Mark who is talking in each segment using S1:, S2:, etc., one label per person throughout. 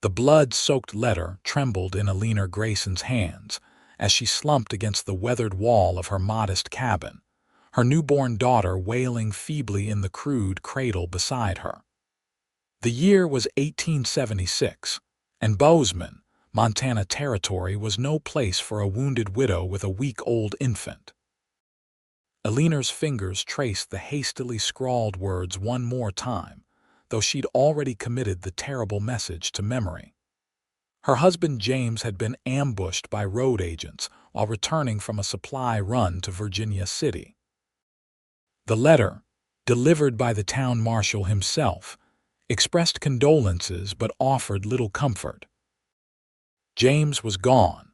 S1: The blood-soaked letter trembled in Eleanor Grayson's hands as she slumped against the weathered wall of her modest cabin, her newborn daughter wailing feebly in the crude cradle beside her. The year was 1876, and Bozeman, Montana Territory, was no place for a wounded widow with a week-old infant. Eleanor's fingers traced the hastily scrawled words one more time, though she'd already committed the terrible message to memory. Her husband James had been ambushed by road agents while returning from a supply run to Virginia City. The letter, delivered by the town marshal himself, expressed condolences but offered little comfort. James was gone,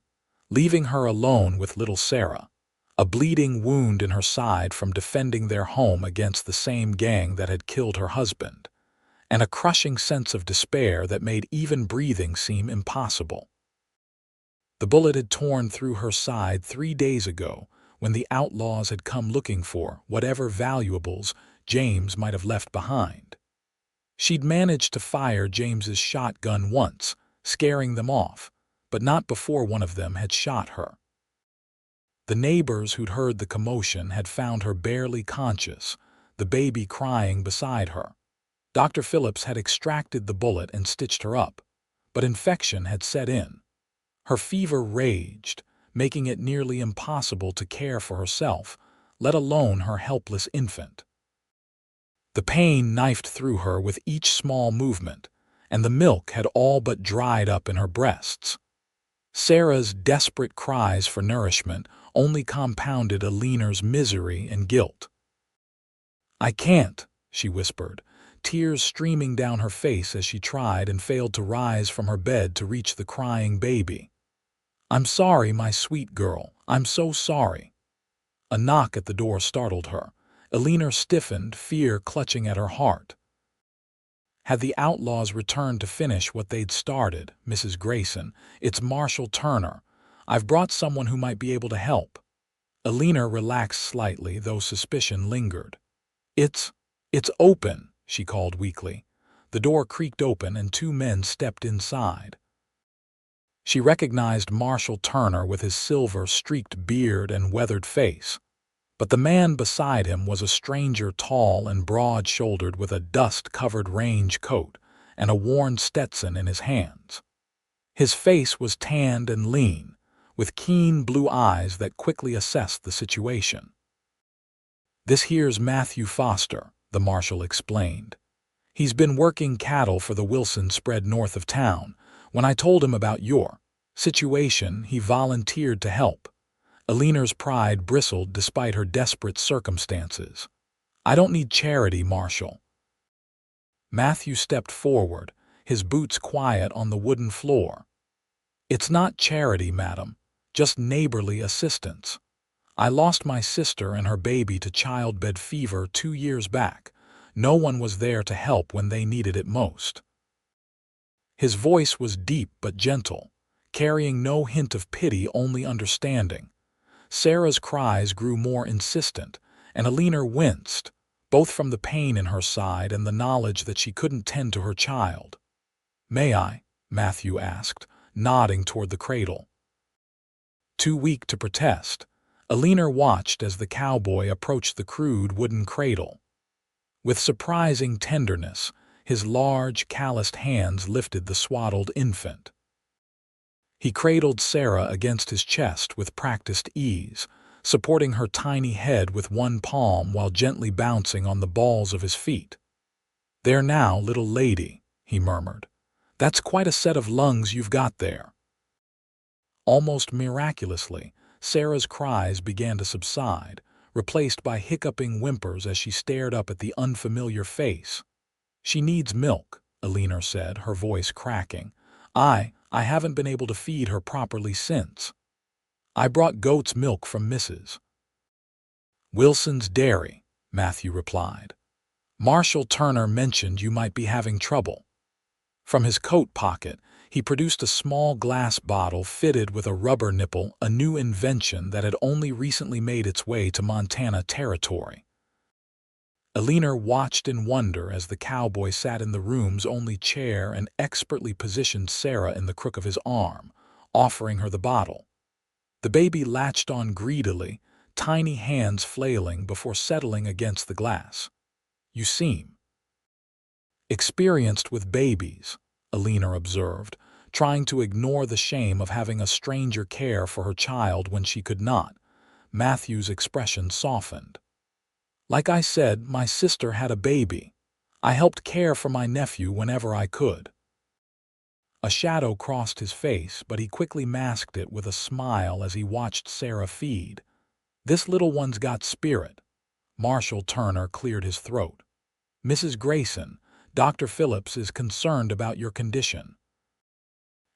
S1: leaving her alone with little Sarah, a bleeding wound in her side from defending their home against the same gang that had killed her husband, and a crushing sense of despair that made even breathing seem impossible. The bullet had torn through her side 3 days ago when the outlaws had come looking for whatever valuables James might have left behind. She'd managed to fire James's shotgun once, scaring them off, but not before one of them had shot her. The neighbors who'd heard the commotion had found her barely conscious, the baby crying beside her. Dr. Phillips had extracted the bullet and stitched her up, but infection had set in. Her fever raged, making it nearly impossible to care for herself, let alone her helpless infant. The pain knifed through her with each small movement, and the milk had all but dried up in her breasts. Sarah's desperate cries for nourishment only compounded Eleanor's misery and guilt. "I can't," she whispered, tears streaming down her face as she tried and failed to rise from her bed to reach the crying baby. "I'm sorry, my sweet girl, I'm so sorry." A knock at the door startled her. Eleanor stiffened, fear clutching at her heart. Had the outlaws returned to finish what they'd started? "Mrs. Grayson, it's Marshal Turner. I've brought someone who might be able to help." Eleanor relaxed slightly, though suspicion lingered. It's open," she called weakly. The door creaked open and 2 men stepped inside. She recognized Marshal Turner with his silver-streaked beard and weathered face. But the man beside him was a stranger, tall and broad-shouldered, with a dust-covered range coat and a worn Stetson in his hands. His face was tanned and lean, with keen blue eyes that quickly assessed the situation. "This here's Matthew Foster," the marshal explained. "He's been working cattle for the Wilson spread north of town. When I told him about your situation, he volunteered to help." Eleanor's pride bristled despite her desperate circumstances. "I don't need charity, Marshal." Matthew stepped forward, his boots quiet on the wooden floor. "It's not charity, madam, just neighborly assistance. I lost my sister and her baby to childbed fever 2 years back. No one was there to help when they needed it most." His voice was deep but gentle, carrying no hint of pity, only understanding. Sarah's cries grew more insistent, and Eleanor winced, both from the pain in her side and the knowledge that she couldn't tend to her child. "May I?" Matthew asked, nodding toward the cradle. Too weak to protest, Eleanor watched as the cowboy approached the crude wooden cradle. With surprising tenderness, his large, calloused hands lifted the swaddled infant. He cradled Sarah against his chest with practiced ease, supporting her tiny head with one palm while gently bouncing on the balls of his feet. "There now, little lady," he murmured. "That's quite a set of lungs you've got there." Almost miraculously, Sarah's cries began to subside, replaced by hiccuping whimpers as she stared up at the unfamiliar face. "She needs milk," Eleanor said, her voice cracking. I haven't been able to feed her properly since. I brought goat's milk from Mrs. Wilson's dairy," Matthew replied. "Marshal Turner mentioned you might be having trouble." From his coat pocket, he produced a small glass bottle fitted with a rubber nipple, a new invention that had only recently made its way to Montana Territory. Eleanor watched in wonder as the cowboy sat in the room's only chair and expertly positioned Sarah in the crook of his arm, offering her the bottle. The baby latched on greedily, tiny hands flailing before settling against the glass. "You seem experienced with babies," Eleanor observed, trying to ignore the shame of having a stranger care for her child when she could not. Matthew's expression softened. "Like I said, my sister had a baby. I helped care for my nephew whenever I could." A shadow crossed his face, but he quickly masked it with a smile as he watched Sarah feed. "This little one's got spirit." Marshal Turner cleared his throat. "Mrs. Grayson, Dr. Phillips is concerned about your condition.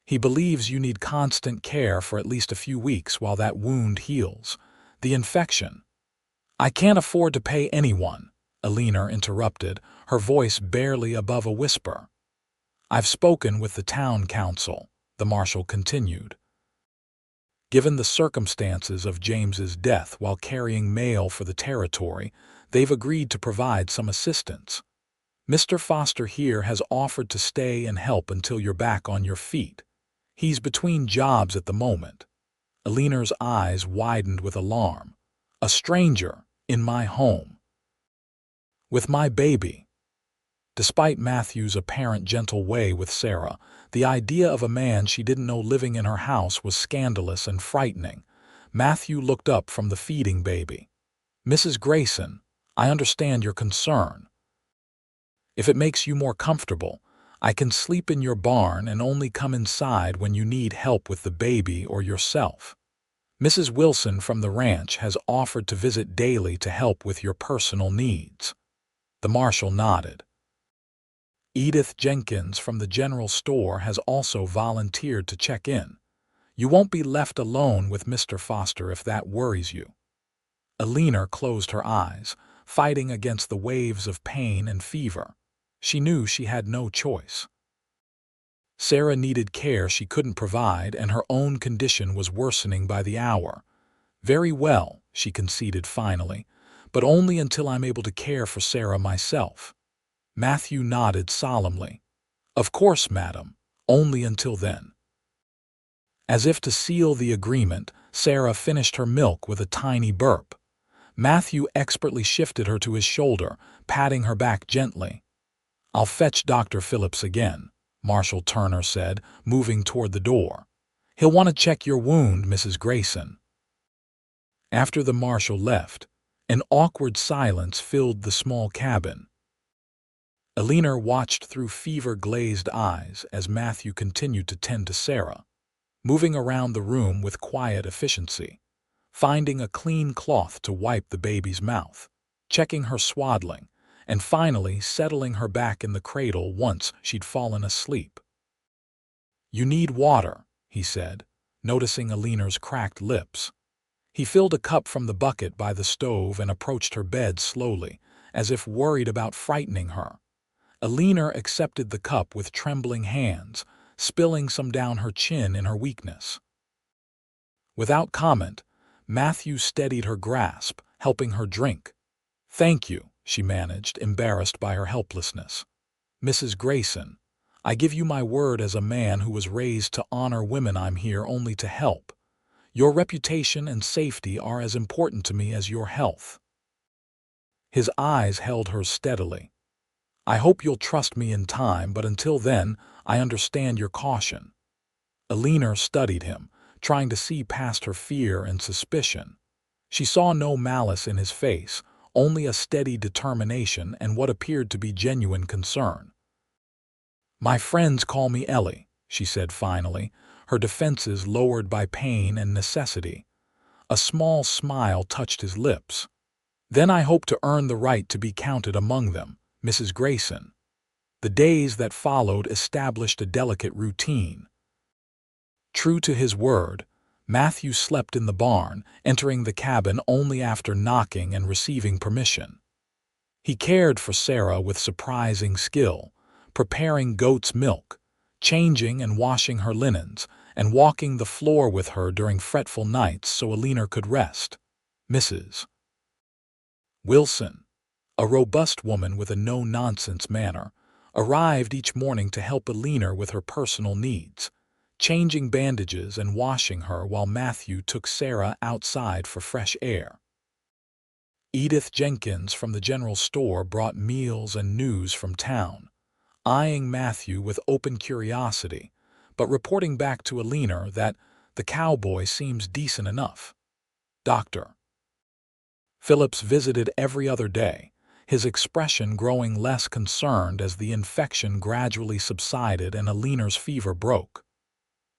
S1: He believes you need constant care for at least a few weeks while that wound heals. The infection—" "I can't afford to pay anyone," Eleanor interrupted, her voice barely above a whisper. "I've spoken with the town council," the marshal continued. "Given the circumstances of James's death while carrying mail for the territory, they've agreed to provide some assistance. Mr. Foster here has offered to stay and help until you're back on your feet. He's between jobs at the moment." Eleanor's eyes widened with alarm. "A stranger in my home, with my baby." Despite Matthew's apparent gentle way with Sarah, the idea of a man she didn't know living in her house was scandalous and frightening. Matthew looked up from the feeding baby. "Mrs. Grayson, I understand your concern. If it makes you more comfortable, I can sleep in your barn and only come inside when you need help with the baby or yourself. Mrs. Wilson from the ranch has offered to visit daily to help with your personal needs." The marshal nodded. "Edith Jenkins from the general store has also volunteered to check in. You won't be left alone with Mr. Foster if that worries you." Eleanor closed her eyes, fighting against the waves of pain and fever. She knew she had no choice. Sarah needed care she couldn't provide, and her own condition was worsening by the hour. "Very well," she conceded finally, "but only until I'm able to care for Sarah myself." Matthew nodded solemnly. "Of course, madam, only until then." As if to seal the agreement, Sarah finished her milk with a tiny burp. Matthew expertly shifted her to his shoulder, patting her back gently. "I'll fetch Dr. Phillips again," Marshal Turner said, moving toward the door. "He'll want to check your wound, Mrs. Grayson." After the marshal left, an awkward silence filled the small cabin. Eleanor watched through fever-glazed eyes as Matthew continued to tend to Sarah, moving around the room with quiet efficiency, finding a clean cloth to wipe the baby's mouth, checking her swaddling, and finally settling her back in the cradle once she'd fallen asleep. "You need water," he said, noticing Eleanor's cracked lips. He filled a cup from the bucket by the stove and approached her bed slowly, as if worried about frightening her. Eleanor accepted the cup with trembling hands, spilling some down her chin in her weakness. Without comment, Matthew steadied her grasp, helping her drink. "Thank you," she managed, embarrassed by her helplessness. "Mrs. Grayson, I give you my word as a man who was raised to honor women, I'm here only to help. Your reputation and safety are as important to me as your health." His eyes held hers steadily. "I hope you'll trust me in time, but until then, I understand your caution." Eleanor studied him, trying to see past her fear and suspicion. She saw no malice in his face, only a steady determination and what appeared to be genuine concern. "My friends call me Ellie," she said finally, her defenses lowered by pain and necessity. A small smile touched his lips. "Then I hope to earn the right to be counted among them, Mrs. Grayson." The days that followed established a delicate routine. True to his word, Matthew slept in the barn, entering the cabin only after knocking and receiving permission. He cared for Sarah with surprising skill, preparing goat's milk, changing and washing her linens, and walking the floor with her during fretful nights so Eleanor could rest. Mrs. Wilson, A robust woman with a no-nonsense manner arrived each morning to help Eleanor with her personal needs, changing bandages and washing her while Matthew took Sarah outside for fresh air. Edith Jenkins from the general store brought meals and news from town, eyeing Matthew with open curiosity, but reporting back to Eleanor that the cowboy seems decent enough. Dr. Phillips visited every other day, his expression growing less concerned as the infection gradually subsided and Eleanor's fever broke.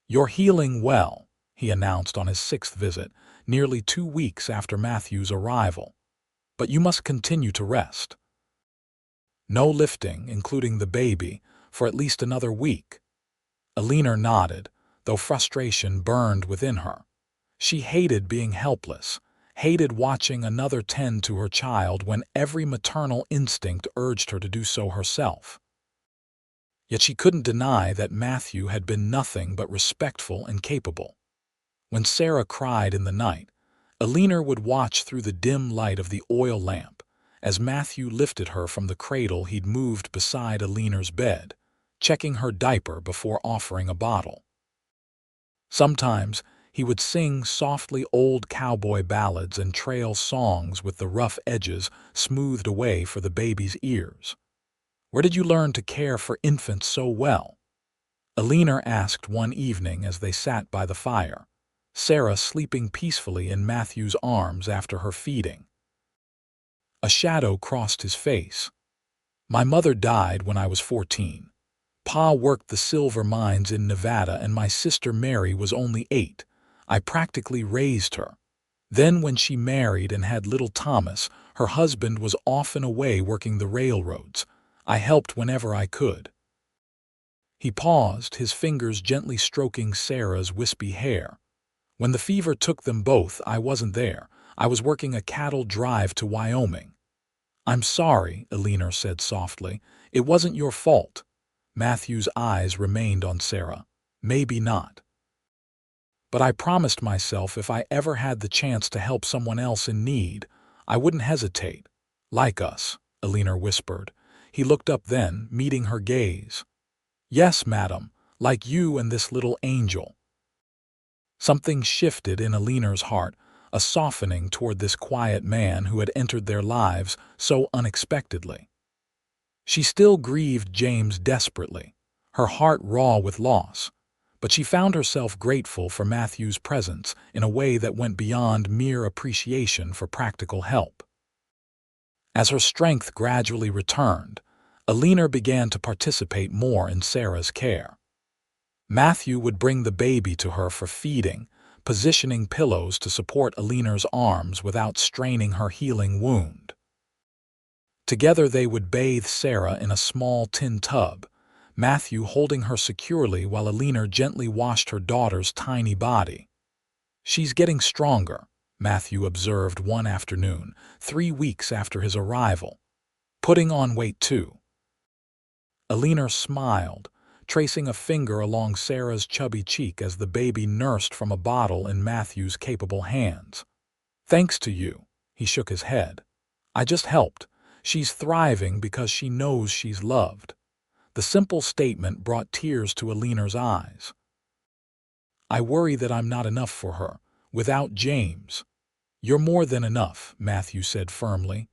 S1: "You're healing well," he announced on his 6th visit, nearly 2 weeks after Matthew's arrival. "But you must continue to rest. No lifting, including the baby, for at least another week." Eleanor nodded, though frustration burned within her. She hated being helpless, hated watching another tend to her child when every maternal instinct urged her to do so herself. Yet she couldn't deny that Matthew had been nothing but respectful and capable. When Sarah cried in the night, Eleanor would watch through the dim light of the oil lamp as Matthew lifted her from the cradle he'd moved beside Eleanor's bed, checking her diaper before offering a bottle. Sometimes he would sing softly old cowboy ballads and trail songs with the rough edges smoothed away for the baby's ears. "Where did you learn to care for infants so well?" Eleanor asked one evening as they sat by the fire, Sarah sleeping peacefully in Matthew's arms after her feeding. A shadow crossed his face. "My mother died when I was 14. Pa worked the silver mines in Nevada and my sister Mary was only 8. I practically raised her. Then when she married and had little Thomas, her husband was often away working the railroads. I helped whenever I could." He paused, his fingers gently stroking Sarah's wispy hair. "When the fever took them both, I wasn't there. I was working a cattle drive to Wyoming." "I'm sorry," Eleanor said softly. "It wasn't your fault." Matthew's eyes remained on Sarah. "Maybe not. But I promised myself if I ever had the chance to help someone else in need, I wouldn't hesitate." "Like us," Eleanor whispered. He looked up then, meeting her gaze. "Yes, madam, like you and this little angel." Something shifted in Eleanor's heart, a softening toward this quiet man who had entered their lives so unexpectedly. She still grieved James desperately, her heart raw with loss, but she found herself grateful for Matthew's presence in a way that went beyond mere appreciation for practical help. As her strength gradually returned, Eleanor began to participate more in Sarah's care. Matthew would bring the baby to her for feeding, positioning pillows to support Eleanor's arms without straining her healing wound. Together they would bathe Sarah in a small tin tub, Matthew holding her securely while Eleanor gently washed her daughter's tiny body. "She's getting stronger," Matthew observed one afternoon, 3 weeks after his arrival. "Putting on weight too." Eleanor smiled, tracing a finger along Sarah's chubby cheek as the baby nursed from a bottle in Matthew's capable hands. "Thanks to you," he shook his head. "I just helped. She's thriving because she knows she's loved." The simple statement brought tears to Eleanor's eyes. "I worry that I'm not enough for her, without James." "You're more than enough," Matthew said firmly.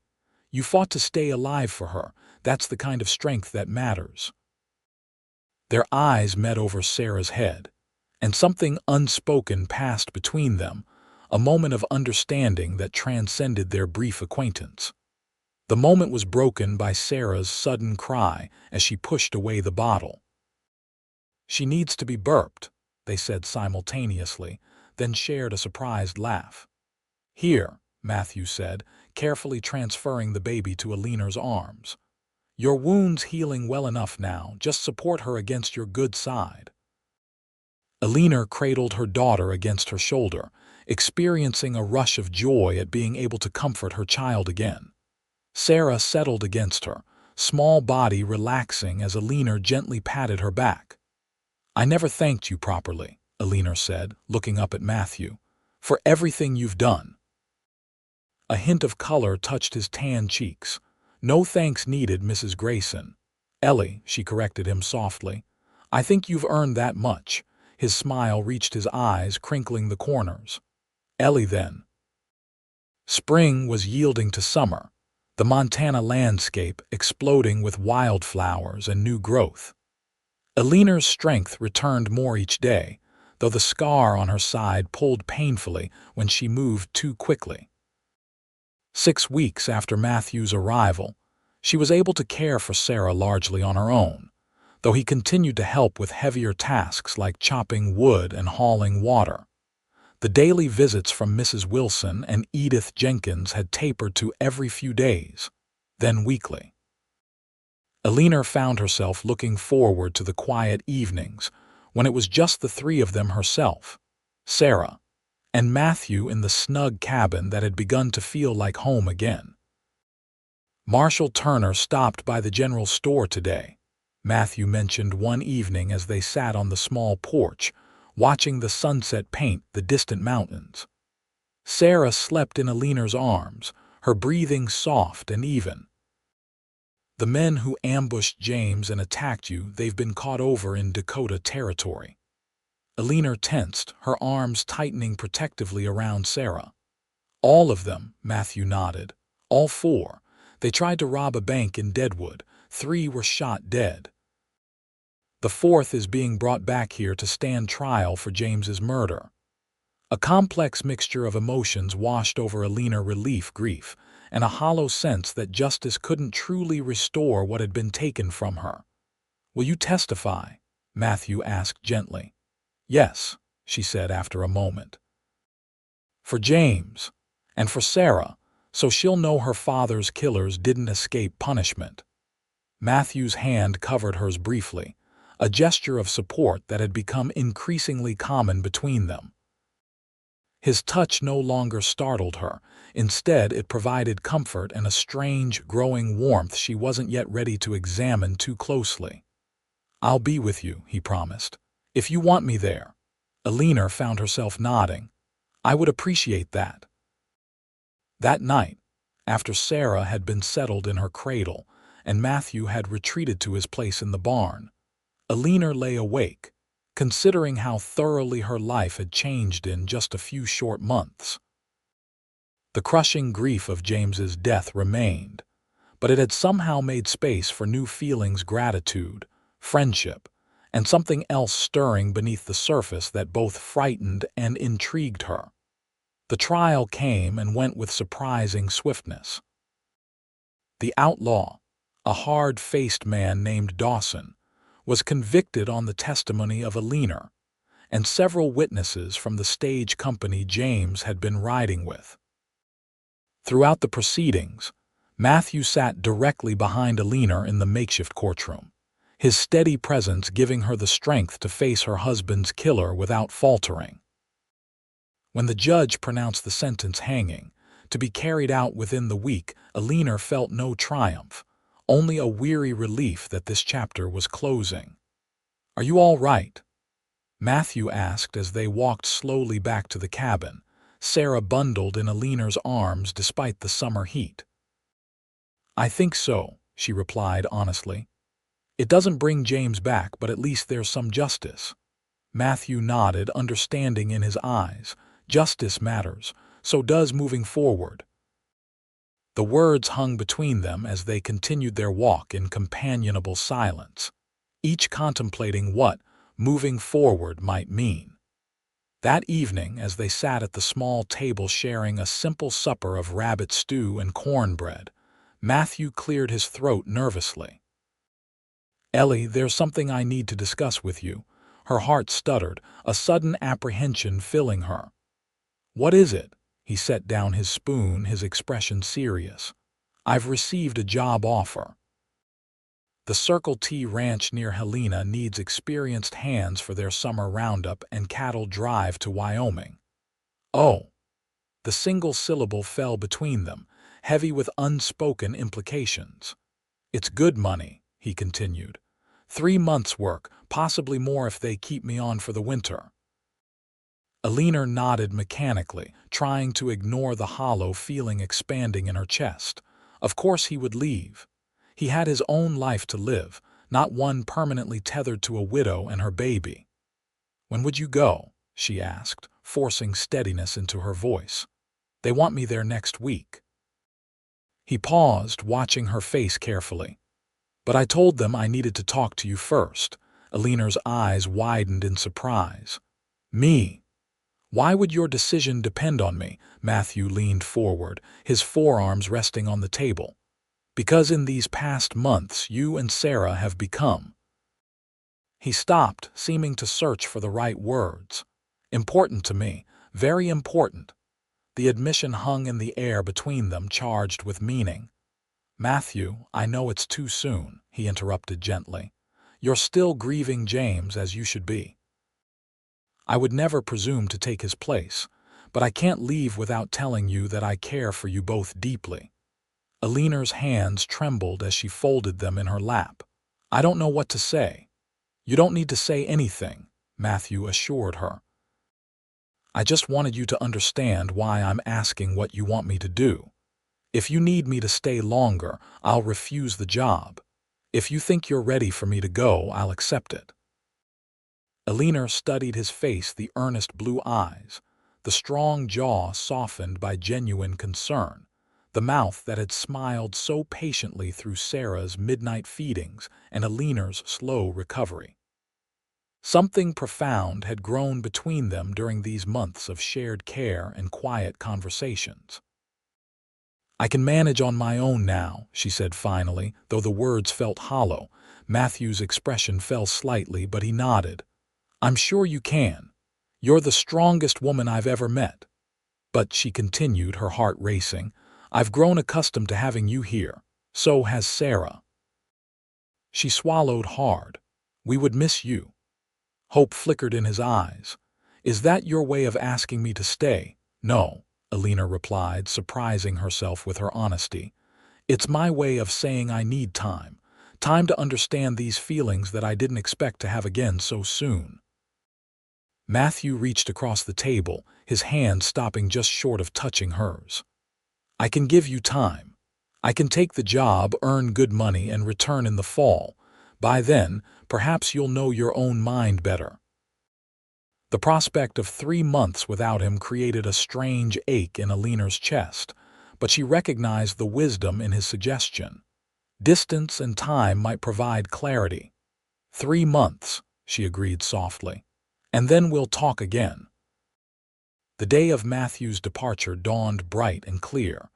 S1: "You fought to stay alive for her. That's the kind of strength that matters." Their eyes met over Sarah's head, and something unspoken passed between them, a moment of understanding that transcended their brief acquaintance. The moment was broken by Sarah's sudden cry as she pushed away the bottle. "She needs to be burped," they said simultaneously, then shared a surprised laugh. "Here," Matthew said, carefully transferring the baby to Eleanor's arms. "Your wound's healing well enough now, just support her against your good side." Eleanor cradled her daughter against her shoulder, experiencing a rush of joy at being able to comfort her child again. Sarah settled against her, small body relaxing as Eleanor gently patted her back. "I never thanked you properly," Eleanor said, looking up at Matthew, "for everything you've done." A hint of color touched his tan cheeks. "No thanks needed, Mrs. Grayson." "Ellie," she corrected him softly. "I think you've earned that much." His smile reached his eyes, crinkling the corners. "Ellie, then." Spring was yielding to summer, the Montana landscape exploding with wildflowers and new growth. Eleanor's strength returned more each day, though the scar on her side pulled painfully when she moved too quickly. 6 weeks after Matthew's arrival, she was able to care for Sarah largely on her own, though he continued to help with heavier tasks like chopping wood and hauling water. The daily visits from Mrs. Wilson and Edith Jenkins had tapered to every few days, then weekly. Eleanor found herself looking forward to the quiet evenings when it was just the three of them herself, Sarah, and Matthew in the snug cabin that had begun to feel like home again. "Marshall Turner stopped by the general store today," Matthew mentioned one evening as they sat on the small porch, watching the sunset paint the distant mountains. Sarah slept in Eleanor's arms, her breathing soft and even. "The men who ambushed James and attacked you, they've been caught over in Dakota territory." Eleanor tensed, her arms tightening protectively around Sarah. "All of them," Matthew nodded. "All four. They tried to rob a bank in Deadwood. 3 were shot dead. The 4th is being brought back here to stand trial for James's murder." A complex mixture of emotions washed over Eleanor: relief, grief, and a hollow sense that justice couldn't truly restore what had been taken from her. "Will you testify?" Matthew asked gently. "Yes," she said after a moment. "For James, and for Sarah, so she'll know her father's killers didn't escape punishment." Matthew's hand covered hers briefly, a gesture of support that had become increasingly common between them. His touch no longer startled her. Instead, it provided comfort and a strange, growing warmth she wasn't yet ready to examine too closely. "I'll be with you," he promised, "if you want me there." Eleanor found herself nodding. "I would appreciate that." That night, after Sarah had been settled in her cradle and Matthew had retreated to his place in the barn, Eleanor lay awake, considering how thoroughly her life had changed in just a few short months. The crushing grief of James's death remained, but it had somehow made space for new feelings: gratitude, friendship, and something else stirring beneath the surface that both frightened and intrigued her. The trial came and went with surprising swiftness. The outlaw, a hard-faced man named Dawson, was convicted on the testimony of Eleanor and several witnesses from the stage company James had been riding with. Throughout the proceedings, Matthew sat directly behind Eleanor in the makeshift courtroom, his steady presence giving her the strength to face her husband's killer without faltering. When the judge pronounced the sentence hanging, to be carried out within the week, Eleanor felt no triumph, only a weary relief that this chapter was closing. "Are you all right?" Matthew asked as they walked slowly back to the cabin, Sarah bundled in Eleanor's arms despite the summer heat. "I think so," she replied honestly. "It doesn't bring James back, but at least there's some justice." Matthew nodded, understanding in his eyes. Justice matters, so does moving forward. The words hung between them as they continued their walk in companionable silence, each contemplating what moving forward might mean. That evening, as they sat at the small table sharing a simple supper of rabbit stew and cornbread, Matthew cleared his throat nervously. "Ellie, there's something I need to discuss with you." Her heart stuttered, a sudden apprehension filling her. "What is it?" He set down his spoon, his expression serious. "I've received a job offer. The Circle T ranch near Helena needs experienced hands for their summer roundup and cattle drive to Wyoming." "Oh." The single syllable fell between them, heavy with unspoken implications. "It's good money," he continued. 3 months' work, possibly more if they keep me on for the winter." Eleanor nodded mechanically, trying to ignore the hollow feeling expanding in her chest. Of course he would leave. He had his own life to live, not one permanently tethered to a widow and her baby. "When would you go?" she asked, forcing steadiness into her voice. "They want me there next week." He paused, watching her face carefully. "But I told them I needed to talk to you first." Eleanor's eyes widened in surprise. "Me? Why would your decision depend on me?" Matthew leaned forward, his forearms resting on the table. "Because in these past months you and Sarah have become—" He stopped, seeming to search for the right words. "Important to me, very important." The admission hung in the air between them, charged with meaning. "Matthew, I know it's too soon," he interrupted gently. "You're still grieving James, as you should be. I would never presume to take his place, but I can't leave without telling you that I care for you both deeply." Eleanor's hands trembled as she folded them in her lap. "I don't know what to say." "You don't need to say anything," Matthew assured her. "I just wanted you to understand why I'm asking what you want me to do. If you need me to stay longer, I'll refuse the job. If you think you're ready for me to go, I'll accept it." Eleanor studied his face, the earnest blue eyes, the strong jaw softened by genuine concern, the mouth that had smiled so patiently through Sarah's midnight feedings and Eleanor's slow recovery. Something profound had grown between them during these months of shared care and quiet conversations. "I can manage on my own now," she said finally, though the words felt hollow. Matthew's expression fell slightly, but he nodded. "I'm sure you can. You're the strongest woman I've ever met." "But," she continued, her heart racing, "I've grown accustomed to having you here. So has Sarah." She swallowed hard. "We would miss you." Hope flickered in his eyes. "Is that your way of asking me to stay?" "No," Eleanor replied, surprising herself with her honesty. "It's my way of saying I need time. Time to understand these feelings that I didn't expect to have again so soon." Matthew reached across the table, his hand stopping just short of touching hers. "I can give you time. I can take the job, earn good money, and return in the fall. By then, perhaps you'll know your own mind better." The prospect of 3 months without him created a strange ache in Eleanor's chest, but she recognized the wisdom in his suggestion. Distance and time might provide clarity. "3 months," she agreed softly. "And then we'll talk again." The day of Matthew's departure dawned bright and clear.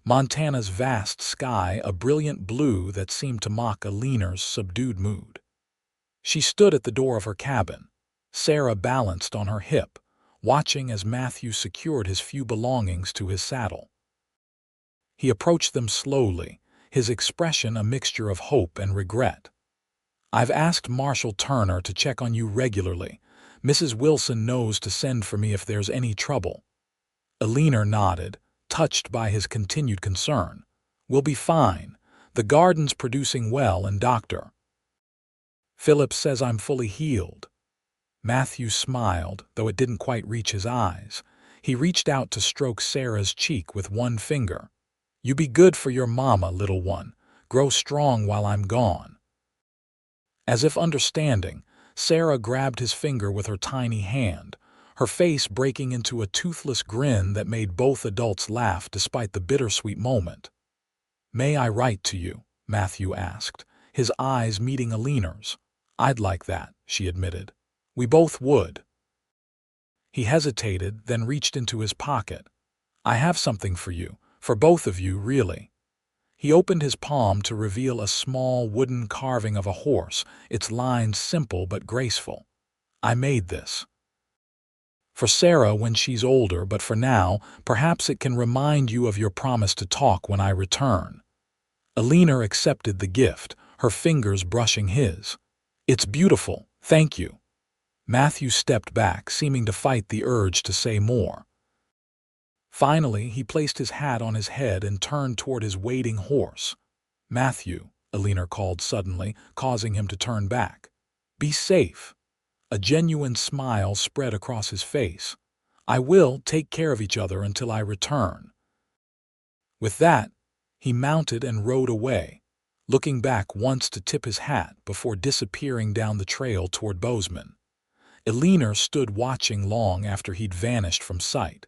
S1: Montana's vast sky, a brilliant blue that seemed to mock Eleanor's subdued mood. She stood at the door of her cabin, Sarah balanced on her hip, watching as Matthew secured his few belongings to his saddle. He approached them slowly, his expression a mixture of hope and regret. "I've asked Marshal Turner to check on you regularly. Mrs. Wilson knows to send for me if there's any trouble." Eleanor nodded, touched by his continued concern. "We'll be fine. The garden's producing well, and Dr. Phillips says I'm fully healed." Matthew smiled, though it didn't quite reach his eyes. He reached out to stroke Sarah's cheek with one finger. "You be good for your mama, little one. Grow strong while I'm gone." As if understanding, Sarah grabbed his finger with her tiny hand, her face breaking into a toothless grin that made both adults laugh despite the bittersweet moment. "May I write to you?" Matthew asked, his eyes meeting Eleanor's. "I'd like that," she admitted. "We both would." He hesitated, then reached into his pocket. "I have something for you, for both of you, really." He opened his palm to reveal a small wooden carving of a horse, its lines simple but graceful. "I made this for Sarah when she's older, but for now, perhaps it can remind you of your promise to talk when I return." Eleanor accepted the gift, her fingers brushing his. "It's beautiful, thank you." Matthew stepped back, seeming to fight the urge to say more. Finally, he placed his hat on his head and turned toward his waiting horse. "Matthew," Eleanor called suddenly, causing him to turn back. "Be safe." A genuine smile spread across his face. "I will take care of each other until I return." With that, He mounted and rode away, looking back once to tip his hat before disappearing down the trail toward Bozeman. Eleanor stood watching long after he'd vanished from sight,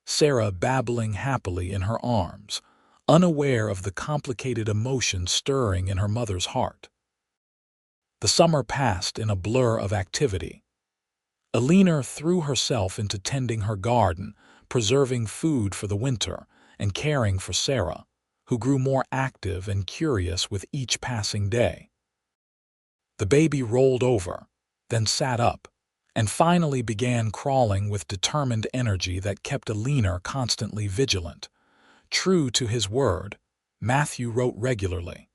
S1: Sarah babbling happily in her arms, unaware of the complicated emotion stirring in her mother's heart. The summer passed in a blur of activity. Eleanor threw herself into tending her garden, preserving food for the winter, and caring for Sarah, who grew more active and curious with each passing day. The baby rolled over, then sat up, and finally began crawling with determined energy that kept Eleanor constantly vigilant. True to his word, Matthew wrote regularly.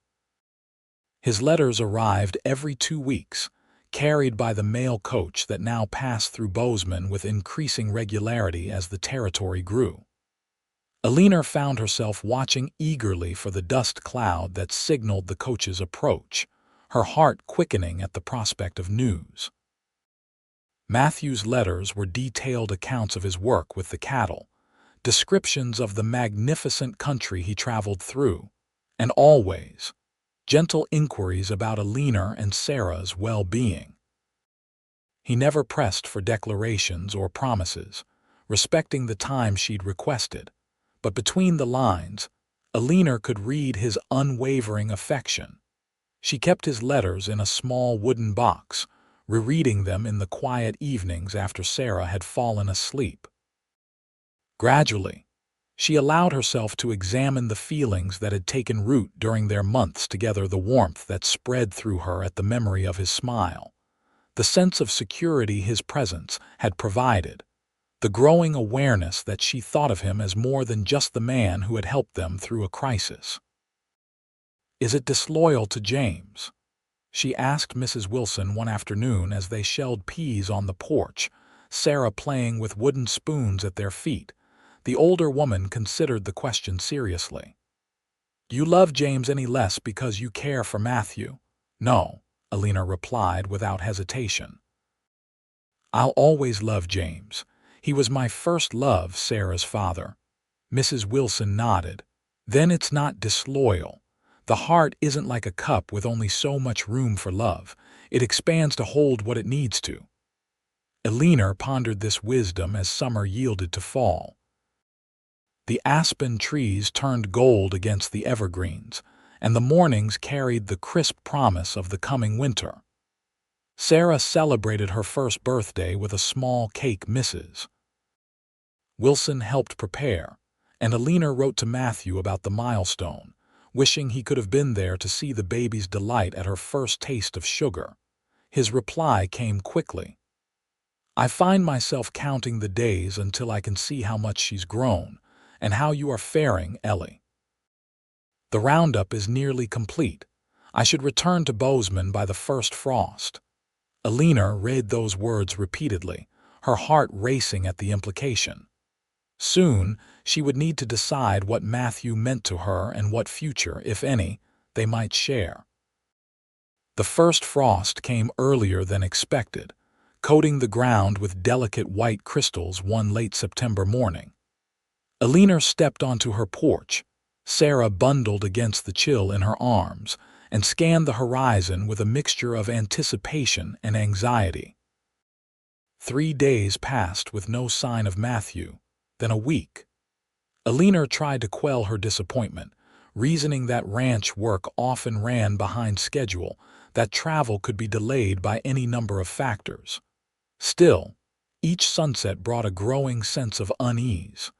S1: His letters arrived every 2 weeks, carried by the mail coach that now passed through Bozeman with increasing regularity as the territory grew. Eleanor found herself watching eagerly for the dust cloud that signaled the coach's approach, her heart quickening at the prospect of news. Matthew's letters were detailed accounts of his work with the cattle, descriptions of the magnificent country he traveled through, and always gentle inquiries about Eleanor and Sarah's well-being. He never pressed for declarations or promises, respecting the time she'd requested, but between the lines, Eleanor could read his unwavering affection. She kept his letters in a small wooden box, rereading them in the quiet evenings after Sarah had fallen asleep. Gradually, she allowed herself to examine the feelings that had taken root during their months together, the warmth that spread through her at the memory of his smile, the sense of security his presence had provided, the growing awareness that she thought of him as more than just the man who had helped them through a crisis. "Is it disloyal to James?" she asked Mrs. Wilson one afternoon as they shelled peas on the porch, Sarah playing with wooden spoons at their feet. The older woman considered the question seriously. "Do you love James any less because you care for Matthew?" "No," Eleanor replied without hesitation. "I'll always love James. He was my first love, Sarah's father." Mrs. Wilson nodded. "Then it's not disloyal. The heart isn't like a cup with only so much room for love. It expands to hold what it needs to." Eleanor pondered this wisdom as summer yielded to fall. The aspen trees turned gold against the evergreens, and the mornings carried the crisp promise of the coming winter. Sarah celebrated her first birthday with a small cake Mrs. Wilson helped prepare, and Eleanor wrote to Matthew about the milestone, wishing he could have been there to see the baby's delight at her first taste of sugar. His reply came quickly. "I find myself counting the days until I can see how much she's grown, and how you are faring, Ellie. The roundup is nearly complete. I should return to Bozeman by the first frost." Eleanor read those words repeatedly, her heart racing at the implication. Soon, she would need to decide what Matthew meant to her and what future, if any, they might share. The first frost came earlier than expected, coating the ground with delicate white crystals one late September morning. Eleanor stepped onto her porch, Sarah bundled against the chill in her arms, and scanned the horizon with a mixture of anticipation and anxiety. 3 days passed with no sign of Matthew, then a week. Eleanor tried to quell her disappointment, reasoning that ranch work often ran behind schedule, that travel could be delayed by any number of factors. Still, each sunset brought a growing sense of unease.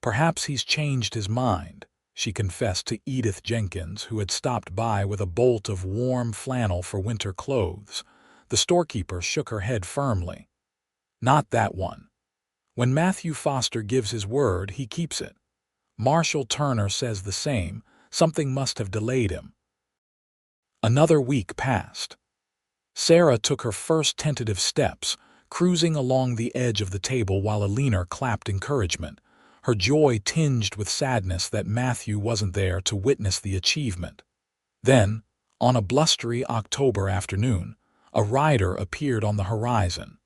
S1: "Perhaps he's changed his mind," she confessed to Edith Jenkins, who had stopped by with a bolt of warm flannel for winter clothes. The storekeeper shook her head firmly. "Not that one. When Matthew Foster gives his word, he keeps it. Marshall Turner says the same. Something must have delayed him." Another week passed. Sarah took her first tentative steps, cruising along the edge of the table while Eleanor clapped encouragement, her joy tinged with sadness that Matthew wasn't there to witness the achievement. Then, on a blustery October afternoon, a rider appeared on the horizon.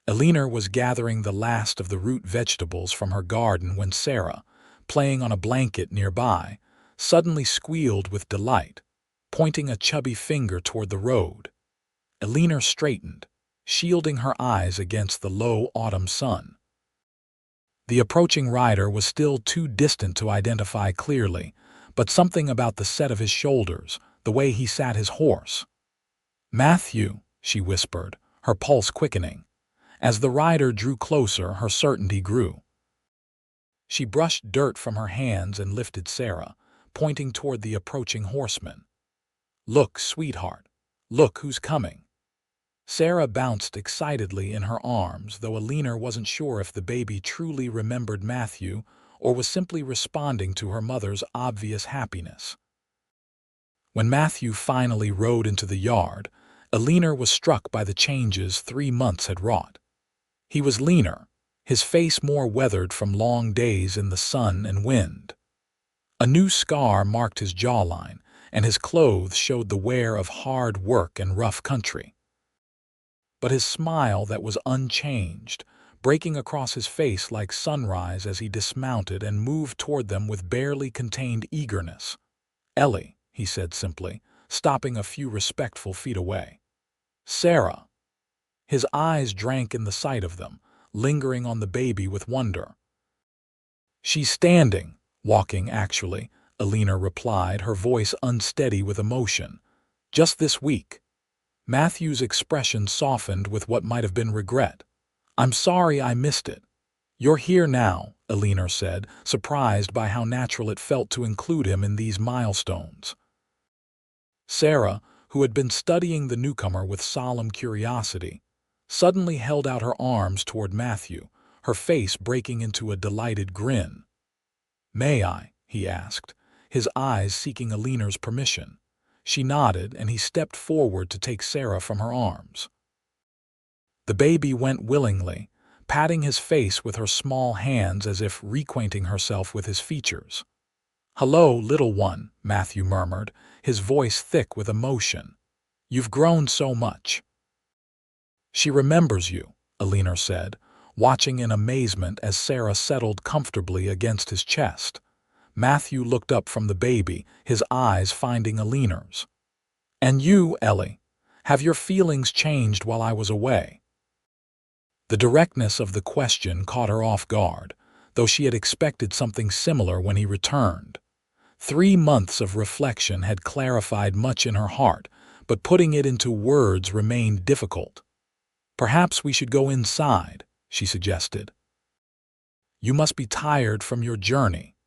S1: Eleanor was gathering the last of the root vegetables from her garden when Sarah, playing on a blanket nearby, suddenly squealed with delight, pointing a chubby finger toward the road. Eleanor straightened, shielding her eyes against the low autumn sun. The approaching rider was still too distant to identify clearly, but something about the set of his shoulders, the way he sat his horse. "Matthew," she whispered, her pulse quickening. As the rider drew closer, her certainty grew. She brushed dirt from her hands and lifted Sarah, pointing toward the approaching horseman. "Look, sweetheart. Look who's coming." Sarah bounced excitedly in her arms, though Eleanor wasn't sure if the baby truly remembered Matthew or was simply responding to her mother's obvious happiness. When Matthew finally rode into the yard, Eleanor was struck by the changes 3 months had wrought. He was leaner, his face more weathered from long days in the sun and wind. A new scar marked his jawline, and his clothes showed the wear of hard work and rough country. But his smile that was unchanged, breaking across his face like sunrise as he dismounted and moved toward them with barely contained eagerness. "Ellie," he said simply, stopping a few respectful feet away. "Sarah." His eyes drank in the sight of them, lingering on the baby with wonder. "She's standing, walking actually," Eleanor replied, her voice unsteady with emotion. "Just this week." Matthew's expression softened with what might have been regret. "I'm sorry I missed it." "You're here now," Eleanor said, surprised by how natural it felt to include him in these milestones. Sarah, who had been studying the newcomer with solemn curiosity, suddenly held out her arms toward Matthew, her face breaking into a delighted grin. "May I?" he asked, his eyes seeking Eleanor's permission. She nodded, and he stepped forward to take Sarah from her arms. The baby went willingly, patting his face with her small hands as if reacquainting herself with his features. "Hello, little one," Matthew murmured, his voice thick with emotion. "You've grown so much." "She remembers you," Eleanor said, watching in amazement as Sarah settled comfortably against his chest. Matthew looked up from the baby, his eyes finding Eleanor's. "And you, Ellie, have your feelings changed while I was away?" The directness of the question caught her off guard, though she had expected something similar when he returned. 3 months of reflection had clarified much in her heart, but putting it into words remained difficult. "Perhaps we should go inside," she suggested. "You must be tired from your journey."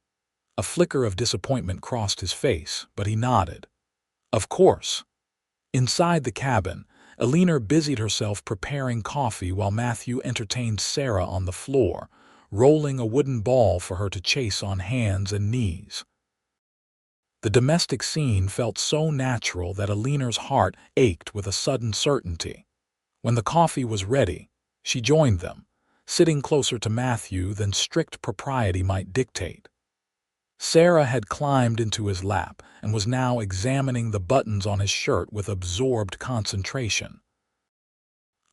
S1: A flicker of disappointment crossed his face, but he nodded. "Of course." Inside the cabin, Eleanor busied herself preparing coffee while Matthew entertained Sarah on the floor, rolling a wooden ball for her to chase on hands and knees. The domestic scene felt so natural that Eleanor's heart ached with a sudden certainty. When the coffee was ready, she joined them, sitting closer to Matthew than strict propriety might dictate. Sarah had climbed into his lap and was now examining the buttons on his shirt with absorbed concentration.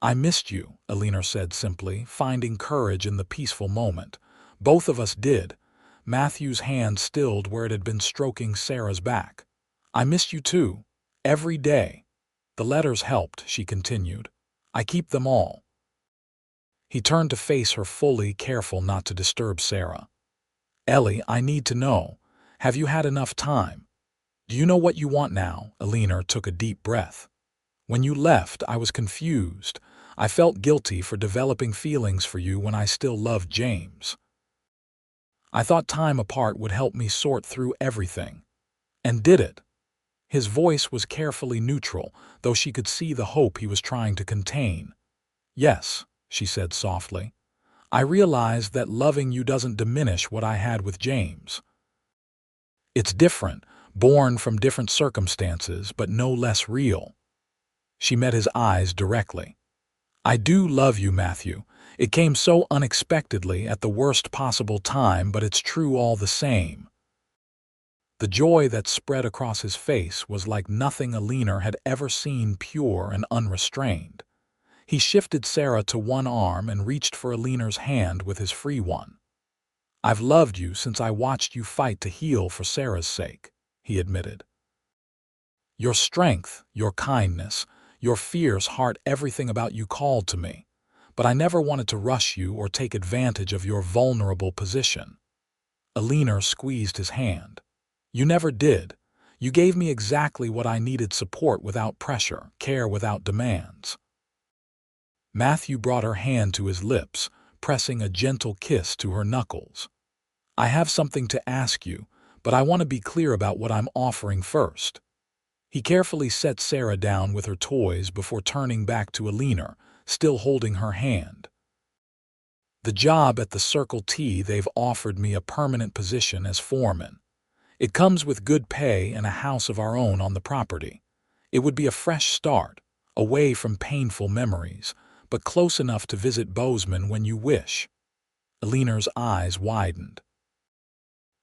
S1: "I missed you," Eleanor said simply, finding courage in the peaceful moment. "Both of us did." Matthew's hand stilled where it had been stroking Sarah's back. "I missed you too. Every day." "The letters helped," she continued. "I keep them all." He turned to face her fully, careful not to disturb Sarah. "Ellie, I need to know. Have you had enough time? Do you know what you want now?" Eleanor took a deep breath. "When you left, I was confused. I felt guilty for developing feelings for you when I still loved James. I thought time apart would help me sort through everything. And did it?" His voice was carefully neutral, though she could see the hope he was trying to contain. "Yes," she said softly. "I realized that loving you doesn't diminish what I had with James. It's different, born from different circumstances, but no less real." She met his eyes directly. "I do love you, Matthew. It came so unexpectedly at the worst possible time, but it's true all the same." The joy that spread across his face was like nothing Eleanor had ever seen, pure and unrestrained. He shifted Sarah to one arm and reached for Eleanor's hand with his free one. I've loved you since I watched you fight to heal for Sarah's sake, he admitted. Your strength, your kindness, your fierce heart, everything about you called to me. But I never wanted to rush you or take advantage of your vulnerable position. Eleanor squeezed his hand. You never did. You gave me exactly what I needed: support without pressure, care without demands. Matthew brought her hand to his lips, pressing a gentle kiss to her knuckles. I have something to ask you, but I want to be clear about what I'm offering first. He carefully set Sarah down with her toys before turning back to Eleanor, still holding her hand. The job at the Circle T, they've offered me a permanent position as foreman. It comes with good pay and a house of our own on the property. It would be a fresh start, away from painful memories, but close enough to visit Bozeman when you wish. Eleanor's eyes widened.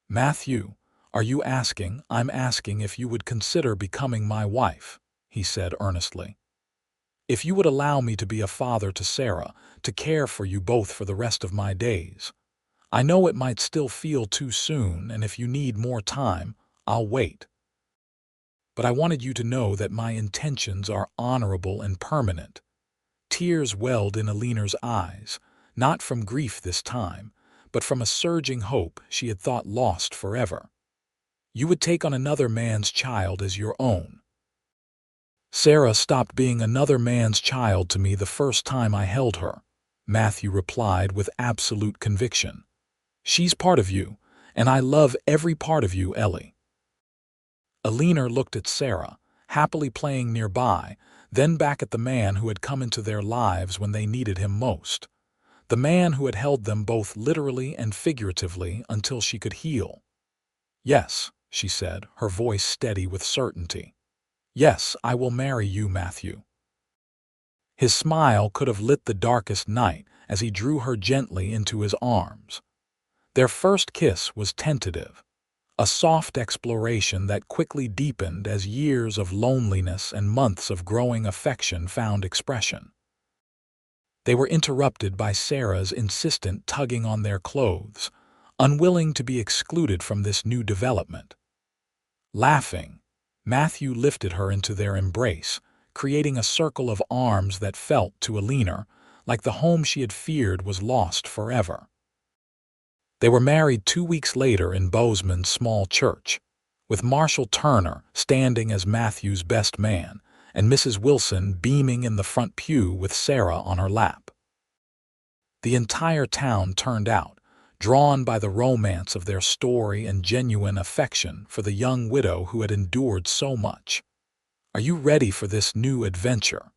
S1: Matthew, are you asking? I'm asking if you would consider becoming my wife, he said earnestly. If you would allow me to be a father to Sarah, to care for you both for the rest of my days. I know it might still feel too soon, and if you need more time, I'll wait. But I wanted you to know that my intentions are honorable and permanent. Tears welled in Eleanor's eyes, not from grief this time, but from a surging hope she had thought lost forever. You would take on another man's child as your own. Sarah stopped being another man's child to me the first time I held her, Matthew replied with absolute conviction. She's part of you, and I love every part of you, Ellie. Eleanor looked at Sarah, happily playing nearby, then back at the man who had come into their lives when they needed him most. The man who had held them both literally and figuratively until she could heal. Yes, she said, her voice steady with certainty. Yes, I will marry you, Matthew. His smile could have lit the darkest night as he drew her gently into his arms. Their first kiss was tentative, a soft exploration that quickly deepened as years of loneliness and months of growing affection found expression. They were interrupted by Sarah's insistent tugging on their clothes, unwilling to be excluded from this new development. Laughing, Matthew lifted her into their embrace, creating a circle of arms that felt to Eleanor like the home she had feared was lost forever. They were married 2 weeks later in Bozeman's small church, with Marshall Turner standing as Matthew's best man and Mrs. Wilson beaming in the front pew with Sarah on her lap. The entire town turned out, drawn by the romance of their story and genuine affection for the young widow who had endured so much. Are you ready for this new adventure?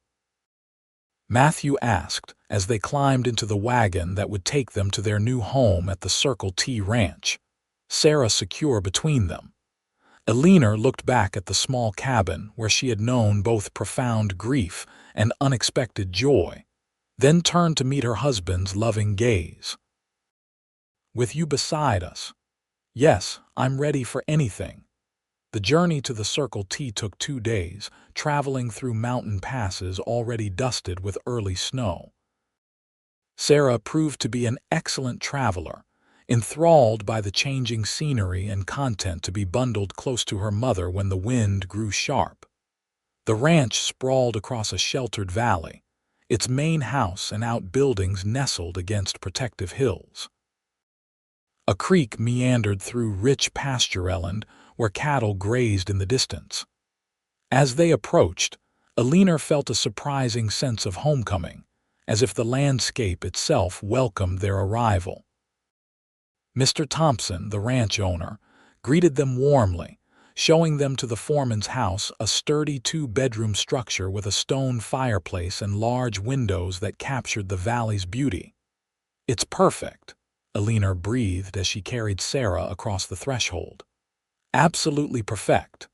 S1: Matthew asked as they climbed into the wagon that would take them to their new home at the Circle T Ranch, Sarah secure between them. Eleanor looked back at the small cabin where she had known both profound grief and unexpected joy, then turned to meet her husband's loving gaze. With you beside us. Yes, I'm ready for anything. The journey to the Circle T took 2 days, traveling through mountain passes already dusted with early snow. Sarah proved to be an excellent traveler, enthralled by the changing scenery and content to be bundled close to her mother when the wind grew sharp. The ranch sprawled across a sheltered valley, its main house and outbuildings nestled against protective hills. A creek meandered through rich pastureland where cattle grazed in the distance. As they approached, Eleanor felt a surprising sense of homecoming, as if the landscape itself welcomed their arrival. Mr. Thompson, the ranch owner, greeted them warmly, showing them to the foreman's house, a sturdy 2-bedroom structure with a stone fireplace and large windows that captured the valley's beauty. It's perfect, Eleanor breathed as she carried Sarah across the threshold. Absolutely perfect.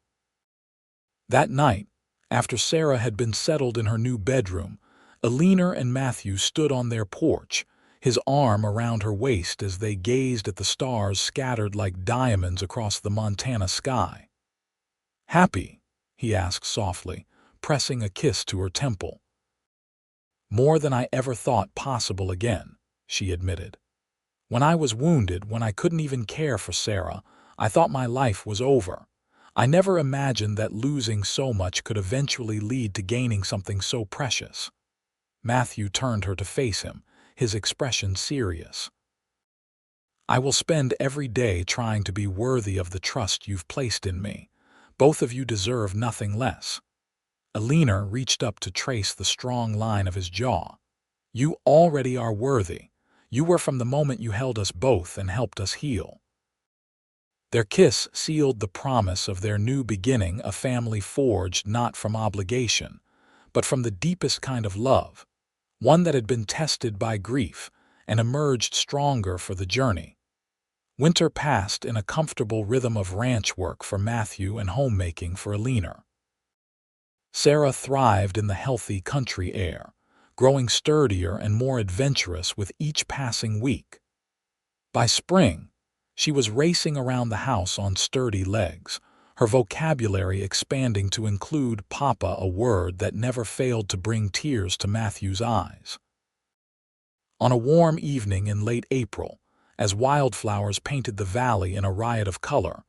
S1: That night, after Sarah had been settled in her new bedroom, Eleanor and Matthew stood on their porch, his arm around her waist as they gazed at the stars scattered like diamonds across the Montana sky. Happy? He asked softly, pressing a kiss to her temple. More than I ever thought possible again, she admitted. When I was wounded, when I couldn't even care for Sarah, I thought my life was over. I never imagined that losing so much could eventually lead to gaining something so precious." Matthew turned her to face him, his expression serious. "I will spend every day trying to be worthy of the trust you've placed in me. Both of you deserve nothing less." Eleanor reached up to trace the strong line of his jaw. "You already are worthy. You were from the moment you held us both and helped us heal." Their kiss sealed the promise of their new beginning, a family forged not from obligation, but from the deepest kind of love, one that had been tested by grief and emerged stronger for the journey. Winter passed in a comfortable rhythm of ranch work for Matthew and homemaking for Eleanor. Sarah thrived in the healthy country air, growing sturdier and more adventurous with each passing week. By spring, she was racing around the house on sturdy legs, her vocabulary expanding to include "papa," a word that never failed to bring tears to Matthew's eyes. On a warm evening in late April, as wildflowers painted the valley in a riot of color,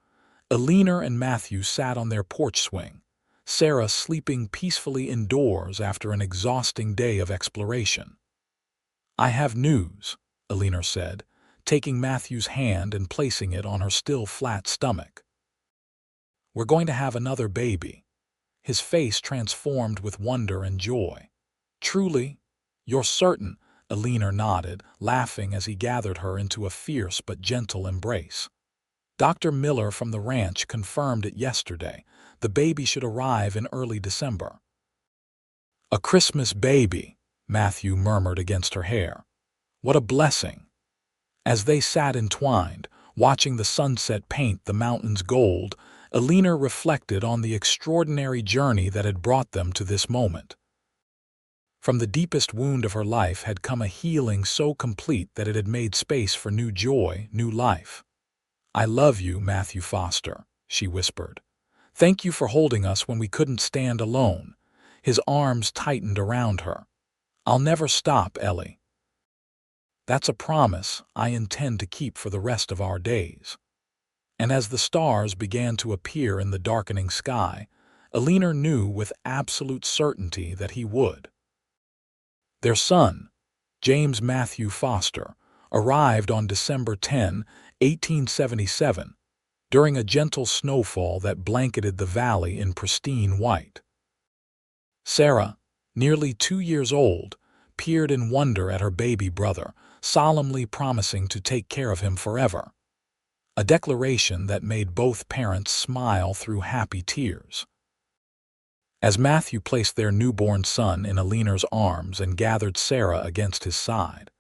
S1: Eleanor and Matthew sat on their porch swing, Sarah sleeping peacefully indoors after an exhausting day of exploration. "I have news," Eleanor said, taking Matthew's hand and placing it on her still flat stomach. "We're going to have another baby." His face transformed with wonder and joy. "Truly? You're certain?" Eleanor nodded, laughing as he gathered her into a fierce but gentle embrace. "Dr. Miller from the ranch confirmed it yesterday. The baby should arrive in early December." "A Christmas baby," Matthew murmured against her hair. "What a blessing." As they sat entwined, watching the sunset paint the mountains gold, Eleanor reflected on the extraordinary journey that had brought them to this moment. From the deepest wound of her life had come a healing so complete that it had made space for new joy, new life. "I love you, Matthew Foster," she whispered. "Thank you for holding us when we couldn't stand alone." His arms tightened around her. "I'll never stop, Ellie. That's a promise I intend to keep for the rest of our days." And as the stars began to appear in the darkening sky, Eleanor knew with absolute certainty that he would. Their son, James Matthew Foster, arrived on December 10, 1877, during a gentle snowfall that blanketed the valley in pristine white. Sarah, nearly 2 years old, peered in wonder at her baby brother, solemnly promising to take care of him forever. A declaration that made both parents smile through happy tears. As Matthew placed their newborn son in Eleanor's arms and gathered Sarah against his side,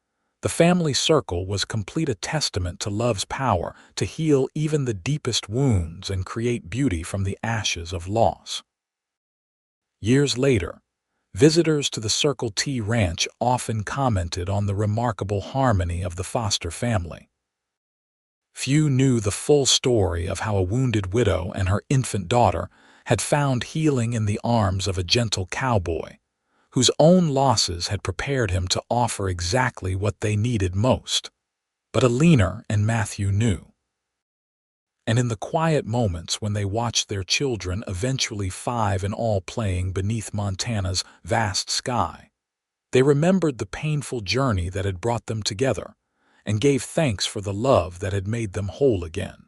S1: the family circle was complete, a testament to love's power to heal even the deepest wounds and create beauty from the ashes of loss. Years later, visitors to the Circle T Ranch often commented on the remarkable harmony of the Foster family. Few knew the full story of how a wounded widow and her infant daughter had found healing in the arms of a gentle cowboy, whose own losses had prepared him to offer exactly what they needed most. But Eleanor and Matthew knew. And in the quiet moments when they watched their children, eventually 5 in all, playing beneath Montana's vast sky, they remembered the painful journey that had brought them together and gave thanks for the love that had made them whole again.